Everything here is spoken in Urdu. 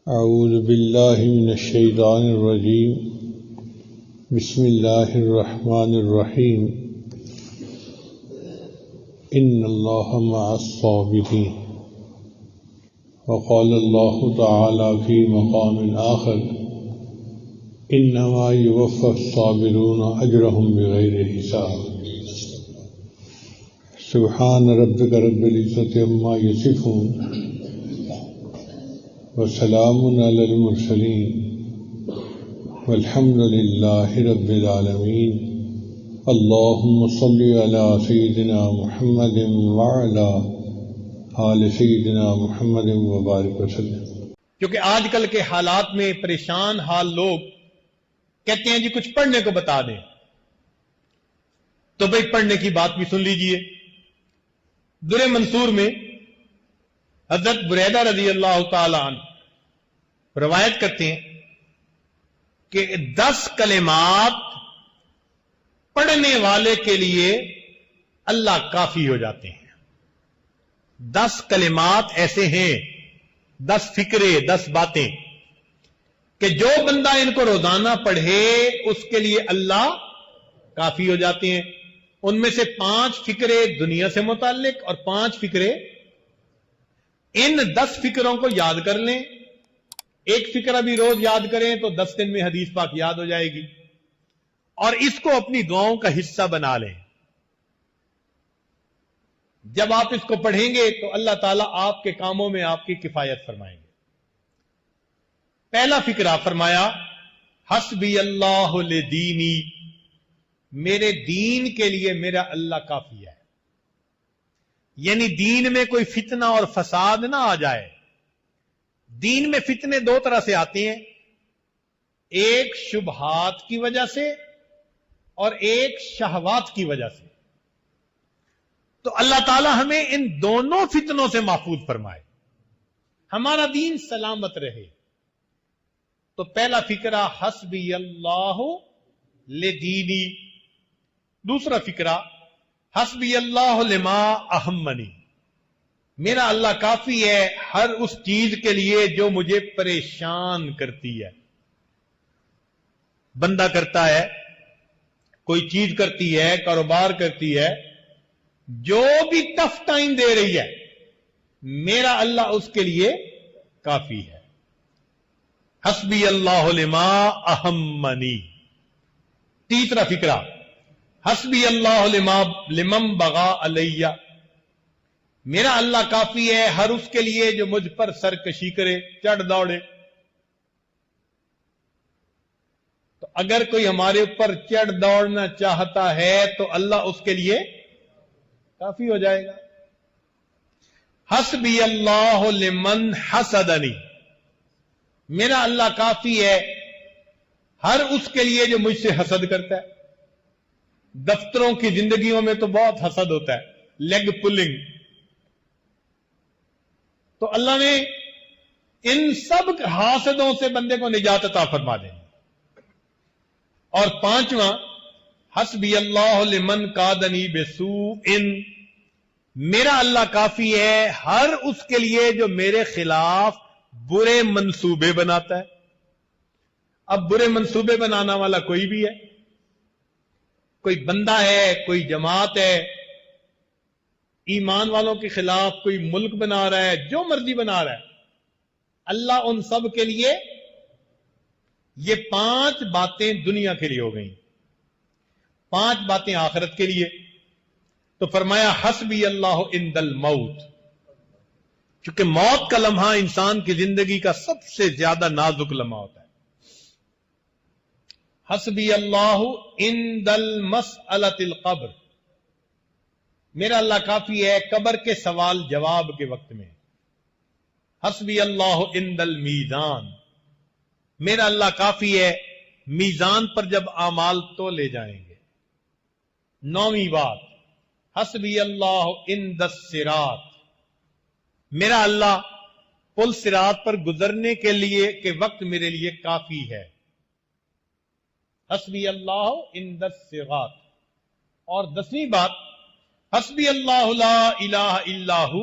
اعوذ باللہ من الشیطان الرجیم بسم اللہ الرحمن الرحیم ان اللہ مع الصابرین وقال اللہ تعالی فی مقام آخر انما یوفی الصابرون اجرهم بغیر حساب سبحان ربک رب العزۃ عما یصفون وسلام علی المرسلین والحمد للہ رب العالمین اللہم صل علی سیدنا محمد وعلی آل سیدنا محمد وبارک وسلم۔ کیونکہ آج کل کے حالات میں پریشان حال لوگ کہتے ہیں جی کچھ پڑھنے کو بتا دیں، تو بھئی پڑھنے کی بات بھی سن لیجئے۔ در منصور میں حضرت بریدہ رضی اللہ تعالی عنہ روایت کرتے ہیں کہ 10 کلمات پڑھنے والے کے لیے اللہ کافی ہو جاتے ہیں۔ 10 کلمات ایسے ہیں، 10 فکرے، 10 باتیں کہ جو بندہ ان کو روزانہ پڑھے اس کے لیے اللہ کافی ہو جاتے ہیں۔ ان میں سے 5 فکرے دنیا سے متعلق اور 5 فکرے، ان 10 فکروں کو یاد کر لیں۔ ایک فکرہ بھی روز یاد کریں تو 10 دن میں حدیث پاک یاد ہو جائے گی، اور اس کو اپنی دعاؤں کا حصہ بنا لیں۔ جب آپ اس کو پڑھیں گے تو اللہ تعالیٰ آپ کے کاموں میں آپ کی کفایت فرمائیں گے۔ پہلا فکرہ فرمایا حسبی اللہ لدینی، میرے دین کے لیے میرا اللہ کافی ہے۔ یعنی دین میں کوئی فتنہ اور فساد نہ آ جائے۔ دین میں فتنے 2 طرح سے آتے ہیں، ایک شبہات کی وجہ سے اور ایک شہوات کی وجہ سے۔ تو اللہ تعالی ہمیں ان دونوں فتنوں سے محفوظ فرمائے، ہمارا دین سلامت رہے۔ تو پہلا فکرہ حسبی اللہ لدینی۔ دوسرا فکرہ حسبی اللہ لما اہمنی، میرا اللہ کافی ہے ہر اس چیز کے لیے جو مجھے پریشان کرتی ہے۔ بندہ کرتا ہے، کوئی چیز کرتی ہے، کاروبار کرتی ہے، جو بھی ٹف ٹائم دے رہی ہے، میرا اللہ اس کے لیے کافی ہے۔ حسبی اللہ لما اہمنی۔ تیسرا فکرہ حسبی اللہ لمن بغا علیہ، میرا اللہ کافی ہے ہر اس کے لیے جو مجھ پر سرکشی کرے، چڑھ دوڑے۔ تو اگر کوئی ہمارے اوپر چڑھ دوڑنا چاہتا ہے تو اللہ اس کے لیے کافی ہو جائے گا۔ حسبی اللہ لمن حسدنی، میرا اللہ کافی ہے ہر اس کے لیے جو مجھ سے حسد کرتا ہے۔ دفتروں کی زندگیوں میں تو بہت حسد ہوتا ہے، لیگ پلنگ۔ تو اللہ نے ان سب حاسدوں سے بندے کو نجات عطا فرما دیں۔ اور 5واں حسبی اللہ لمن کادنی بسوء، میرا اللہ کافی ہے ہر اس کے لیے جو میرے خلاف برے منصوبے بناتا ہے۔ اب برے منصوبے بنانا والا کوئی بھی ہے، کوئی بندہ ہے، کوئی جماعت ہے، ایمان والوں کے خلاف کوئی ملک بنا رہا ہے، جو مرضی بنا رہا ہے، اللہ ان سب کے لیے، یہ 5 باتیں دنیا کے لیے ہو گئیں، 5 باتیں آخرت کے لیے۔ تو فرمایا حسبی اللہ عند الموت، چونکہ موت کا لمحہ انسان کی زندگی کا سب سے زیادہ نازک لمحہ ہوتا ہے۔ حسبی اللہ عند المسألۃ القبر، میرا اللہ کافی ہے قبر کے سوال جواب کے وقت میں۔ حسبی اللہ عند المیزان، میرا اللہ کافی ہے میزان پر جب اعمال تو لے جائیں گے۔ 9ویں بات حسبی اللہ عند الصراط، میرا اللہ پل صراط پر گزرنے کے لیے کے وقت میرے لیے کافی ہے۔ حسبی اللہ عند الصراط۔ اور 10ویں بات حسبی اللہ لا الہ الا ہو